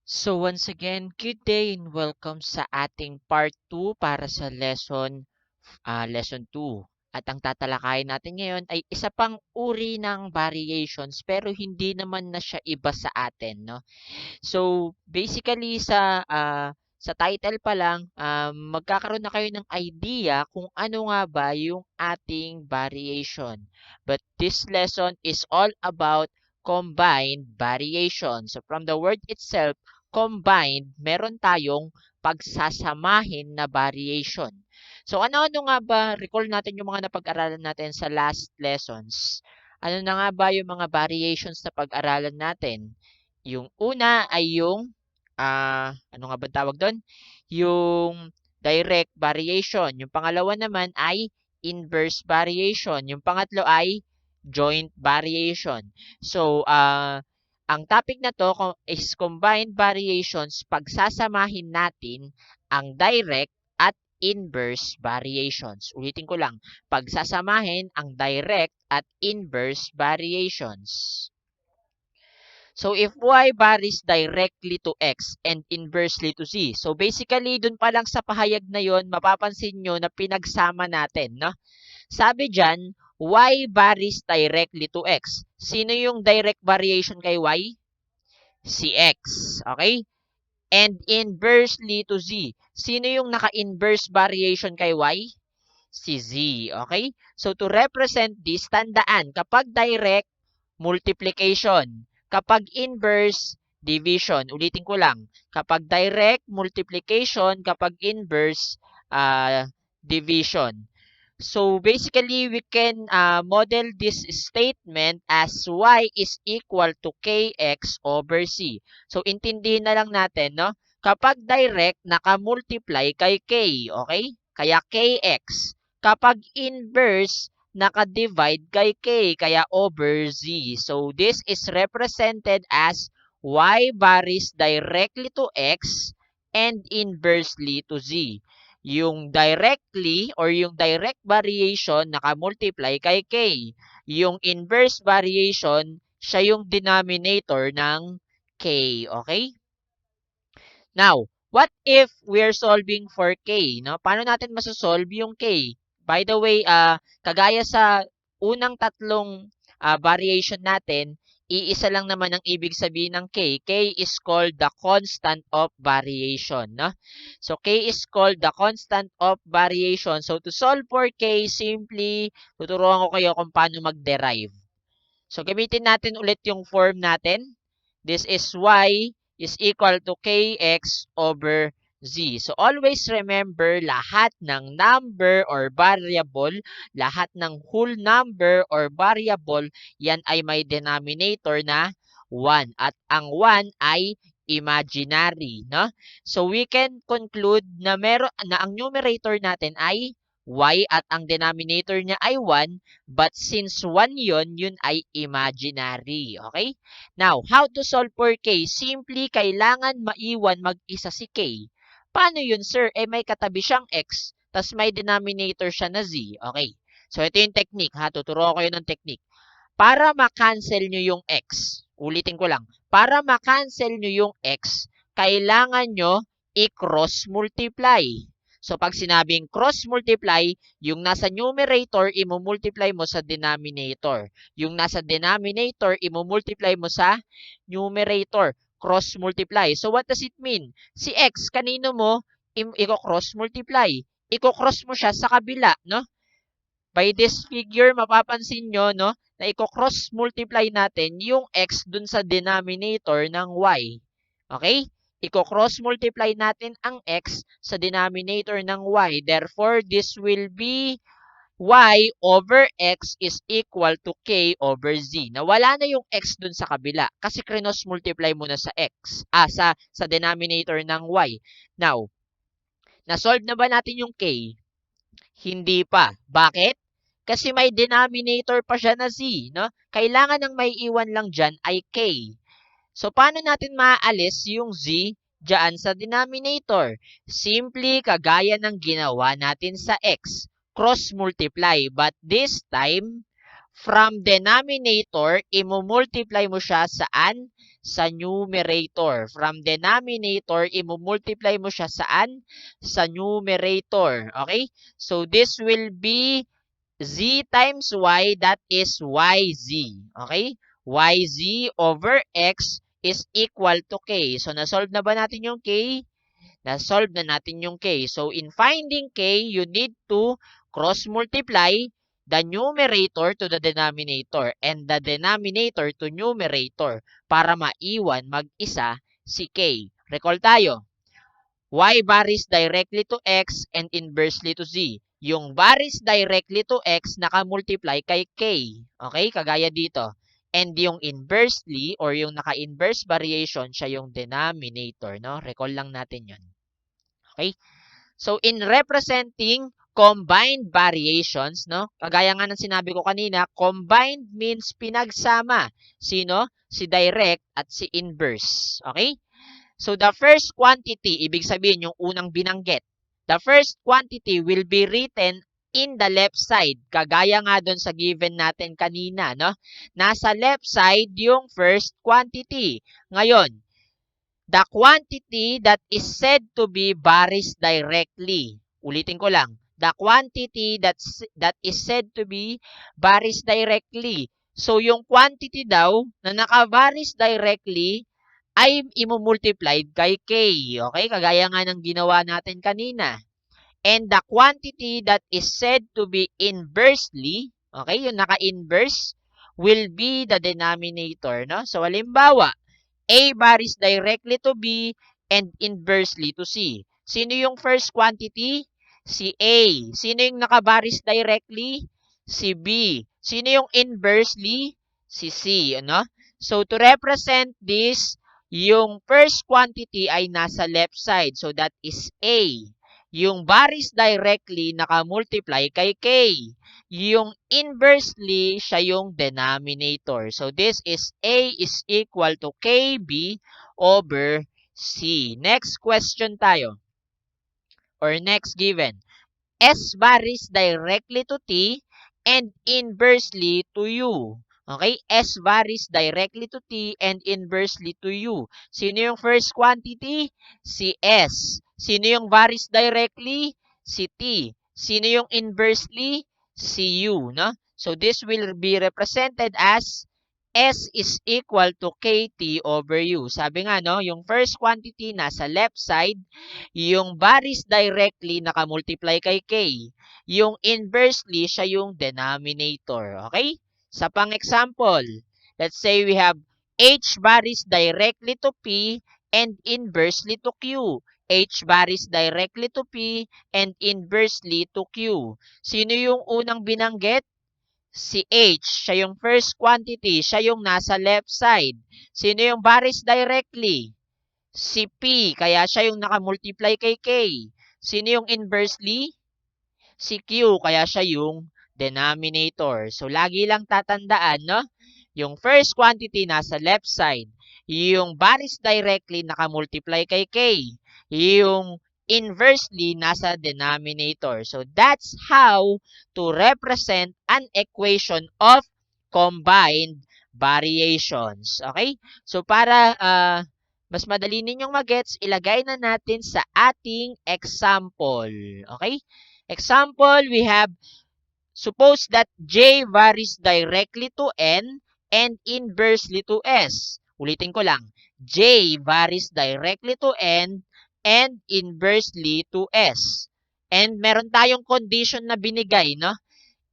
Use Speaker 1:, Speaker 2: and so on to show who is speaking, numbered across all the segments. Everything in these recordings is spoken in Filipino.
Speaker 1: So once again, good day and welcome sa ating part 2 para sa lesson 2. At ang tatalakayin natin ngayon ay isa pang uri ng variations pero hindi naman na siya iba sa atin, no? So basically sa title pa lang, magkakaroon na kayo ng idea kung ano nga ba yung ating variation. But this lesson is all about combined variation. So from the word itself, combined, meron tayong pagsasamahin na variation. So ano-ano nga ba, recall natin yung mga napag-aralan natin sa last lessons. Ano na nga ba yung mga variations na pag-aralan natin? Yung una ay yung, ano nga ba tawag do'n? Yung direct variation. Yung pangalawa naman ay inverse variation. Yung pangatlo ay joint variation. So, ang topic na to is combined variations. Pagsasamahin natin ang direct at inverse variations. Ulitin ko lang, pagsasamahin ang direct at inverse variations. So, if y varies directly to x and inversely to z. So, basically, dun pa lang sa pahayag na yon, mapapansin nyo na pinagsama natin, no? Sabi dyan, y varies directly to x. Sino yung direct variation kay y? Si x. Okay? And inversely to z. Sino yung naka-inverse variation kay y? Si z. Okay? So, to represent this, tandaan, kapag direct, multiplication. Kapag inverse, division. Ulitin ko lang. Kapag direct, multiplication. Kapag inverse, division. So basically, we can model this statement as y is equal to kx over c. So intindihin na lang natin, no? Kapag direct, naka-multiply kay k, okay? Kaya kx. Kapag inverse, naka-divide kay k, kaya over z. So this is represented as y varies directly to x and inversely to z. Yung directly or yung direct variation naka-multiply kay k. Yung inverse variation, siya yung denominator ng k. Okay? Now, what if we're solving for k? No? Paano natin masosolve yung k? By the way, kagaya sa unang tatlong variation natin, iisa lang naman ang ibig sabihin ng k. K is called the constant of variation. No? So, k is called the constant of variation. So, to solve for k, simply tuturuan ko kayo kung paano mag-derive. So, gamitin natin ulit yung form natin. This is y is equal to kx over z. So, always remember, lahat ng number or variable, lahat ng whole number or variable, yan ay may denominator na 1. At ang 1 ay imaginary, no? So, we can conclude na ang numerator natin ay y at ang denominator niya ay 1, but since 1 yun ay imaginary. Okay? Now, how to solve for k? Simply, kailangan maiwan mag-isa si k. Paano yun, sir? Eh, may katabi siyang x, tas may denominator siya na z. Okay. So, ito yung technique, ha? Tuturo ko kayo ng technique. Para ma-cancel nyo yung x, ulitin ko lang, para ma-cancel nyo yung x, kailangan nyo i-cross multiply. So, pag sinabing cross multiply, yung nasa numerator, imumultiply mo sa denominator. Yung nasa denominator, imumultiply mo sa numerator. Cross multiply. So, what does it mean? Si x, kanino mo i-cross multiply? I-cross mo siya sa kabila, no? By this figure, mapapansin nyo, no, na i-cross multiply natin yung x dun sa denominator ng y. Okay? I-cross multiply natin ang x sa denominator ng y. Therefore, this will be y over x is equal to k over z. Nawala na yung x dun sa kabila kasi cross multiply mo na sa x, sa denominator ng y. Now, na-solve na ba natin yung k? Hindi pa. Bakit? Kasi may denominator pa siya na z, no? Kailangan ng may iwan lang dyan ay k. So, paano natin maaalis yung z dyan sa denominator? Simply, kagaya ng ginawa natin sa x. Cross multiply. But this time, from denominator, imumultiply mo siya saan? sa numerator. From denominator, imumultiply mo siya saan? Sa numerator. Okay? So, this will be z times y, that is yz. Okay? Yz over x is equal to k. So, nasolve na ba natin yung k? Na-solve na natin yung k. So, in finding k, you need to cross-multiply the numerator to the denominator and the denominator to numerator para maiwan mag-isa si k. Recall tayo, y varies directly to x and inversely to z. Yung varies directly to x naka-multiply kay k. Okay? Kagaya dito. And yung inversely or yung naka-inverse variation, siya yung denominator. No? Recall lang natin yun. Okay? So, in representing combined variations, no? Kagaya nga ng sinabi ko kanina, combined means pinagsama. Sino? Si direct at si inverse. Okay? So, the first quantity, ibig sabihin yung unang binanggit. The first quantity will be written in the left side. Kagaya nga doon sa given natin kanina, no? Nasa left side yung first quantity. Ngayon, the quantity that is said to be varies directly. Ulitin ko lang. The quantity that is said to be varies directly. So, yung quantity daw na naka-varies directly ay imumultiplied kay k. Okay? Kagaya nga ng ginawa natin kanina. And the quantity that is said to be inversely, okay, yung naka-inverse, will be the denominator. No? So, halimbawa, A varies directly to B and inversely to C. Sino yung first quantity? Si A. Sino yung naka-varies directly? Si B. Sino yung inversely? Si C. Ano? So, to represent this, yung first quantity ay nasa left side. So, that is A. Yung varies directly naka-multiply kay K. Yung inversely, siya yung denominator. So, this is A is equal to KB over C. Next question tayo. Or next given. S varies directly to T and inversely to U. Okay? S varies directly to T and inversely to U. Sino yung first quantity? Si S. Sino yung varies directly? Si T. Sino yung inversely? Si U. No? So, this will be represented as S is equal to KT over U. Sabi nga, no, yung first quantity nasa left side, yung varies directly nakamultiply kay K. Yung inversely, siya yung denominator. Okay? Sa pang-example, let's say we have H varies directly to P and inversely to Q. H varies directly to P and inversely to Q. Sino yung unang binanggit? Si H, siya yung first quantity, siya yung nasa left side. Sino yung varies directly? Si P, kaya siya yung nakamultiply kay K. Sino yung inversely? Si Q, kaya siya yung denominator. So, lagi lang tatandaan, no? Yung first quantity nasa left side. Yung varies directly nakamultiply kay K. Yung inversely nasa denominator. So, that's how to represent an equation of combined variations. Okay? So, para mas madali ninyong magets, ilagay na natin sa ating example. Okay? Example, we have, suppose that J varies directly to N and inversely to S. Ulitin ko lang. J varies directly to N and inversely to S. And meron tayong condition na binigay, no?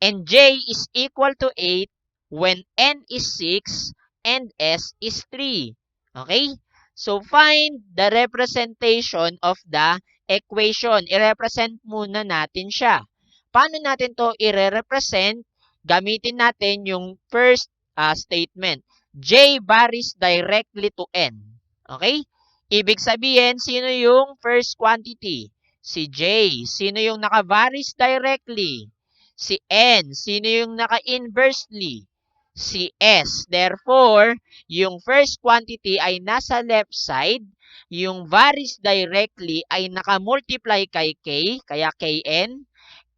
Speaker 1: And J is equal to 8 when N is 6 and S is 3. Okay? So, find the representation of the equation. I-represent muna natin siya. Paano natin to i-represent? Gamitin natin yung first statement. J varies directly to N. Okay? Ibig sabihin, sino yung first quantity? Si J. Sino yung naka-varies directly? Si N. Sino yung naka-inversely? Si S. Therefore, yung first quantity ay nasa left side. Yung varies directly ay naka-multiply kay K, kaya Kn.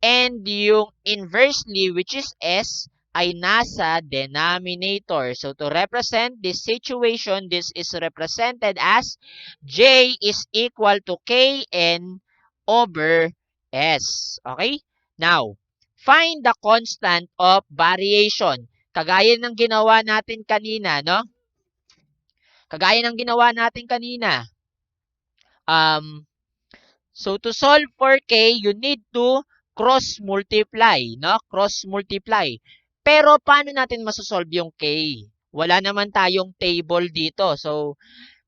Speaker 1: And yung inversely, which is S, ay nasa denominator. So, to represent this situation, this is represented as J is equal to Kn over S. Okay? Now, find the constant of variation. Kagaya ng ginawa natin kanina, no? Kagaya ng ginawa natin kanina. So, to solve for K, you need to cross-multiply, no? Cross-multiply. Pero, paano natin masosolve yung K? Wala naman tayong table dito. So,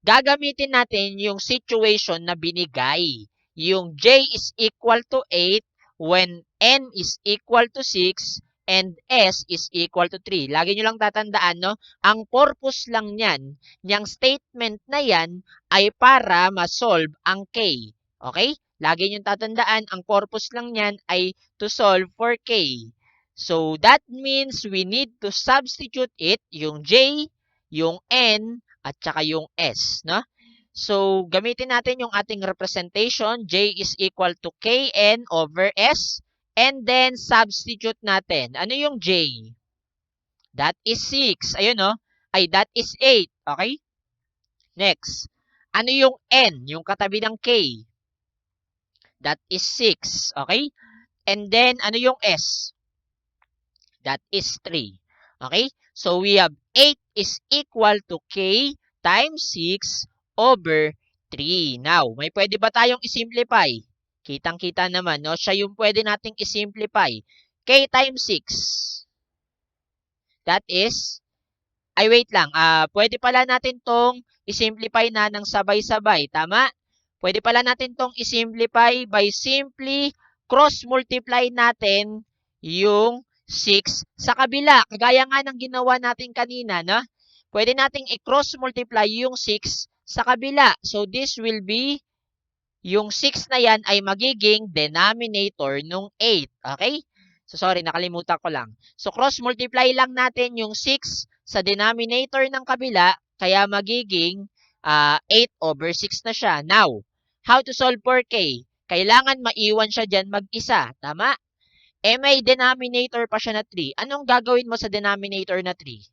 Speaker 1: gagamitin natin yung situation na binigay. Yung J is equal to 8 when N is equal to 6 and S is equal to 3. Lagi nyo lang tatandaan, no? Ang purpose lang niyan, niyang statement na yan, ay para ma-solve ang K. Okay? Lagi nyo tatandaan, ang purpose lang niyan ay to solve for K. So, that means we need to substitute it, yung J, yung N, at saka yung S, no? So, gamitin natin yung ating representation. J is equal to Kn over S. And then, substitute natin. Ano yung J? That is 6. Ayun, no? Ay, that is 8. Okay? Next. Ano yung N? Yung katabi ng K? That is 6. Okay? And then, ano yung S? That is 3. Okay? So, we have 8 is equal to K times 6 over 3. Now, may pwede ba tayong isimplify? Kitang-kita naman, no? Siya yung pwede nating isimplify. K times 6. That is, ay wait lang, pwede pala natin tong isimplify na ng sabay-sabay. Tama? Pwede pala natin tong isimplify by simply cross-multiply natin yung 6 sa kabila. Kagaya nga ng ginawa natin kanina, no? Pwede nating i-cross-multiply yung 6 sa kabila. So, this will be, yung 6 na yan ay magiging denominator nung 8. Okay? So, sorry, nakalimutan ko lang. So, cross-multiply lang natin yung 6 sa denominator ng kabila, kaya magiging 8 over 6 na siya. Now, how to solve for K? Kailangan maiwan siya dyan mag-isa. Tama? Eh, may denominator pa siya na 3. Anong gagawin mo sa denominator na 3?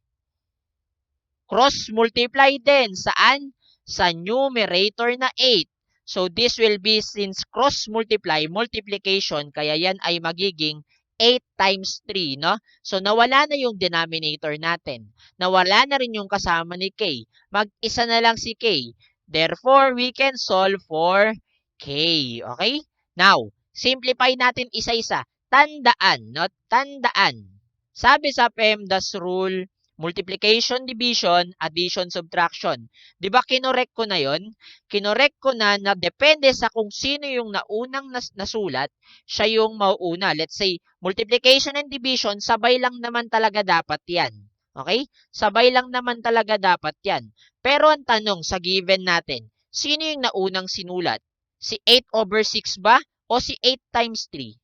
Speaker 1: Cross-multiply din. Saan? Sa numerator na 8. So, this will be, since cross-multiply, multiplication, kaya yan ay magiging 8 times 3, no? So, nawala na yung denominator natin. Nawala na rin yung kasama ni K. Mag-isa na lang si K. Therefore, we can solve for K. Okay? Now, simplify natin isa-isa. Tandaan, no? Tandaan. Sabi sa PEMDAS rule, multiplication, division, addition, subtraction. Di ba kinorek ko na yon? Kinorek ko na depende sa kung sino yung naunang nasulat, siya yung mauuna. Let's say, multiplication and division, sabay lang naman talaga dapat yan. Okay? Sabay lang naman talaga dapat yan. Pero ang tanong sa given natin, sino yung naunang sinulat? Si 8 over 6 ba? O si 8 times 3?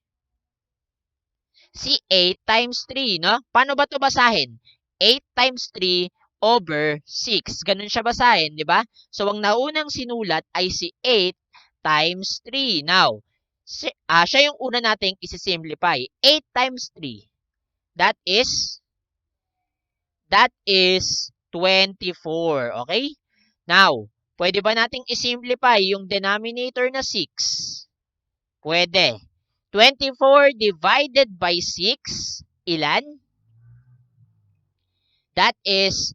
Speaker 1: Si 8 times 3, no? Paano ba ito basahin? 8 times 3 over 6. Ganun siya basahin, di ba? So, ang naunang sinulat ay si 8 times 3. Now, siya yung una nating isi-simplify. 8 times 3. That is 24. Okay? Now, pwede ba nating isimplify yung denominator na 6? Pwede. 24 divided by 6, ilan? That is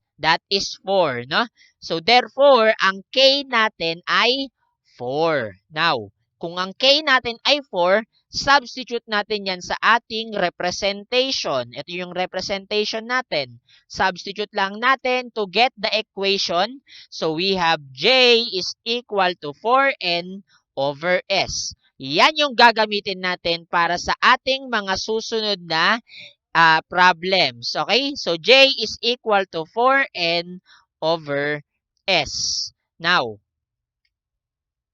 Speaker 1: 4, no? So, therefore, ang K natin ay 4. Now, kung ang K natin ay 4, substitute natin yan sa ating representation. Ito yung representation natin. Substitute lang natin to get the equation. So, we have J is equal to 4N over S. Yan yung gagamitin natin para sa ating mga susunod na problems. Okay? So, J is equal to 4N over S. Now,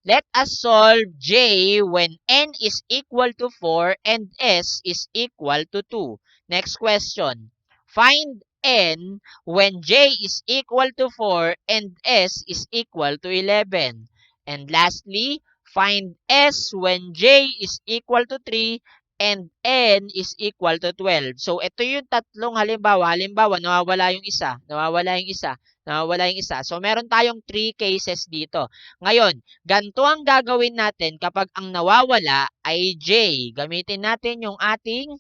Speaker 1: let us solve J when N is equal to 4 and S is equal to 2. Next question. Find N when J is equal to 4 and S is equal to 11. And lastly, find S when J is equal to 3 and n is equal to 12. So, ito yung tatlong halimbawa. Halimbawa, nawawala yung isa, nawawala yung isa, nawawala yung isa. So, meron tayong 3 cases dito. Ngayon, ganito ang gagawin natin kapag ang nawawala ay j. Gamitin natin yung ating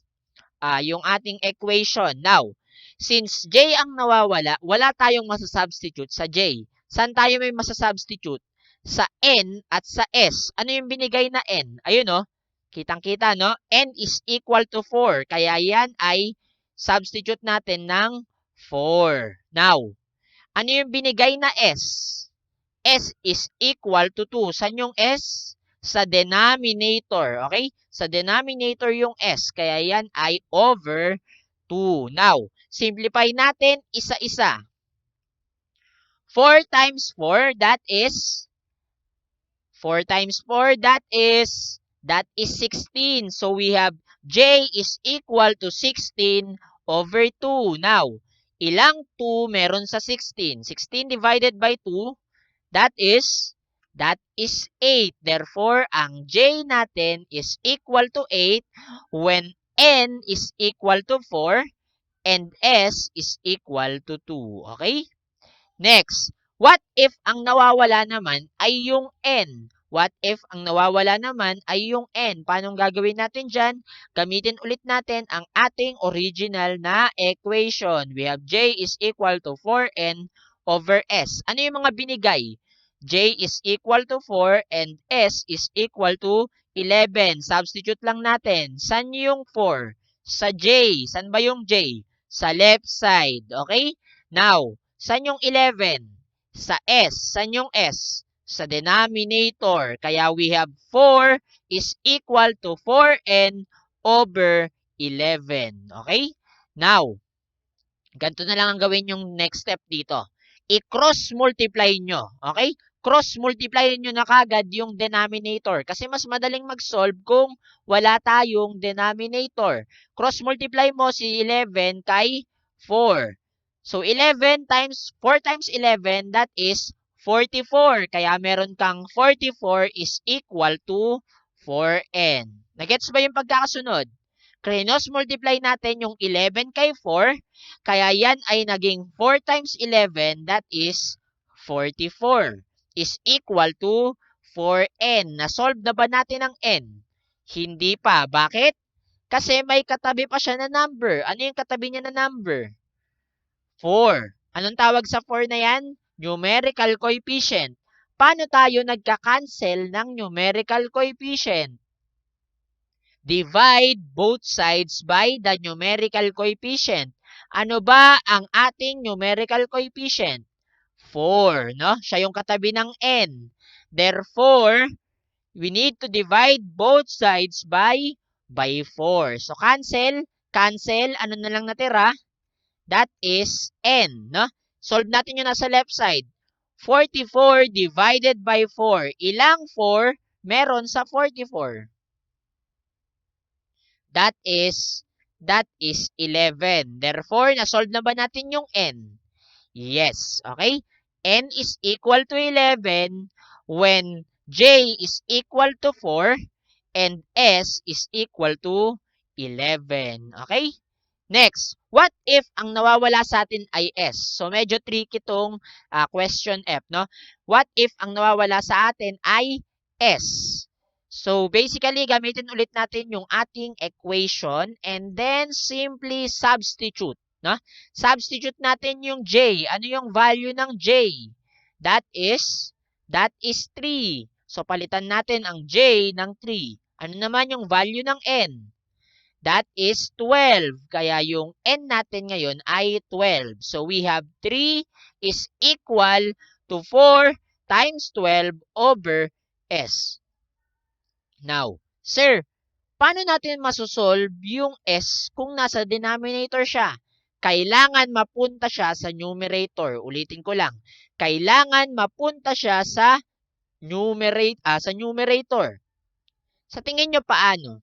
Speaker 1: equation. Now, since j ang nawawala, wala tayong masasubstitute sa j. Saan tayo may masasubstitute? Sa n at sa s. Ano yung binigay na n? Ayun, no? Kitang-kita, no? N is equal to 4. Kaya yan ay substitute natin ng 4. Now, ano yung binigay na S? S is equal to 2. Saan yung S? Sa denominator. Okay? Sa denominator yung S. Kaya yan ay over 2. Now, simplify natin isa-isa. 4 times 4, that is 4 times 4, that is 16. So, we have J is equal to 16 over 2. Now, ilang 2 meron sa 16? 16 divided by 2, that is 8. Therefore, ang J natin is equal to 8 when N is equal to 4 and S is equal to 2. Okay? Next, what if ang nawawala naman ay yung n? What if ang nawawala naman ay yung n? Paano gagawin natin dyan? Gamitin ulit natin ang ating original na equation. We have j is equal to 4n over s. Ano yung mga binigay? J is equal to 4 and s is equal to 11. Substitute lang natin. Saan yung 4? Sa j. Saan ba yung j? Sa left side. Okay? Now, saan yung 11? Sa S. Saan yung S? Sa denominator. Kaya we have 4 is equal to 4n over 11. Okay? Now, ganito na lang ang gawin yung next step dito. I-cross multiply nyo. Okay? Cross multiply nyo na kagad yung denominator. Kasi mas madaling mag-solve kung wala tayong denominator. Cross multiply mo si 11 kay 4. So, 11 times 4 times 11, that is 44. Kaya meron kang 44 is equal to 4n. Nagets ba yung pagkakasunod? Cross multiply natin yung 11 kay 4. Kaya yan ay naging 4 times 11, that is 44, is equal to 4n. Na-solve na ba natin ang n? Hindi pa. Bakit? Kasi may katabi pa siya na number. Ano yung katabi niya na number? 4. Anong tawag sa 4 na yan? Numerical coefficient. Paano tayo nagka-cancel ng numerical coefficient? Divide both sides by the numerical coefficient. Ano ba ang ating numerical coefficient? 4, no? Siya yung katabi ng n. Therefore, we need to divide both sides by 4. So, cancel. Ano na lang natira? That is n, no? Solve natin yung nasa left side. 44 divided by 4. Ilang 4 meron sa 44? That is 11. Therefore, na-solve na ba natin yung n? Yes. Okay? N is equal to 11 when j is equal to 4 and s is equal to 11. Okay? Next, what if ang nawawala sa atin ay S? So, medyo tricky itong question F, no? What if ang nawawala sa atin ay S? So, basically, gamitin ulit natin yung ating equation and then simply substitute, no? Substitute natin yung J. Ano yung value ng J? That is 3. So, palitan natin ang J ng 3. Ano naman yung value ng N? That is 12. Kaya yung n natin ngayon ay 12. So, we have 3 is equal to 4 times 12 over S. Now, sir, paano natin masosolve yung S kung nasa denominator siya? Kailangan mapunta siya sa numerator. Ulitin ko lang. Kailangan mapunta siya sa numerator. Sa tingin nyo paano?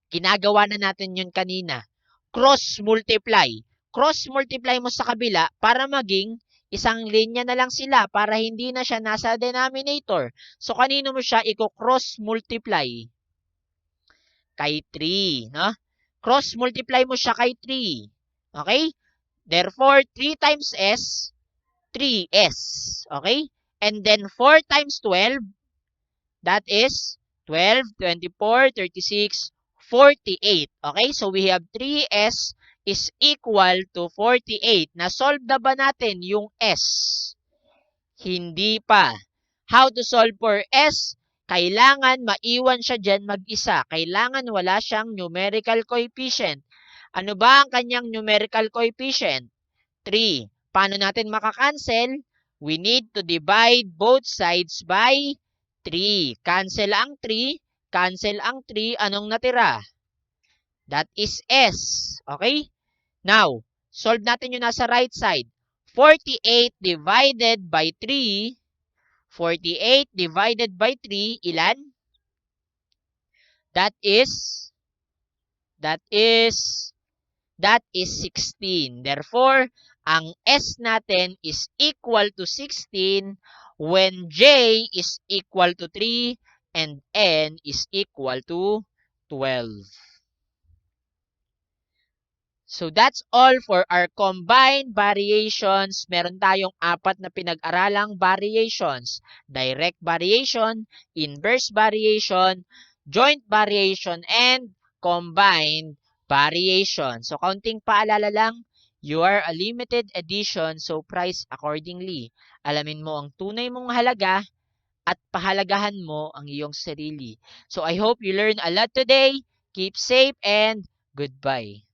Speaker 1: Ginagawa na natin yun kanina. Cross-multiply. Cross-multiply mo sa kabila para maging isang linya na lang sila para hindi na siya nasa denominator. So, kanino mo siya i-cross-multiply? kay 3, no? Cross multiply mo siya kay 3. Okay? Therefore, 3 times S, 3S. Okay? And then 4 times 12, that is 12, 24, 36, 48. Okay? So we have 3S is equal to 48. Na-solve na ba natin yung S? Hindi pa. How to solve for S? Kailangan maiwan siya dyan mag-isa. Kailangan wala siyang numerical coefficient. Ano ba ang kanyang numerical coefficient? 3. Paano natin makakancel? We need to divide both sides by 3. Cancel ang 3. Cancel ang 3. Anong natira? That is S. Okay? Now, solve natin yung nasa right side. 48 divided by 3. 48 divided by 3, ilan? That is 16. Therefore, ang S natin is equal to 16 when J is equal to 3 and N is equal to 12. So that's all for our combined variations. Meron tayong 4 na pinag-aralang variations. Direct variation, inverse variation, joint variation, and combined variation. So kaunting paalala lang, you are a limited edition, so price accordingly. Alamin mo ang tunay mong halaga at pahalagahan mo ang iyong sarili. So I hope you learn a lot today. Keep safe and goodbye.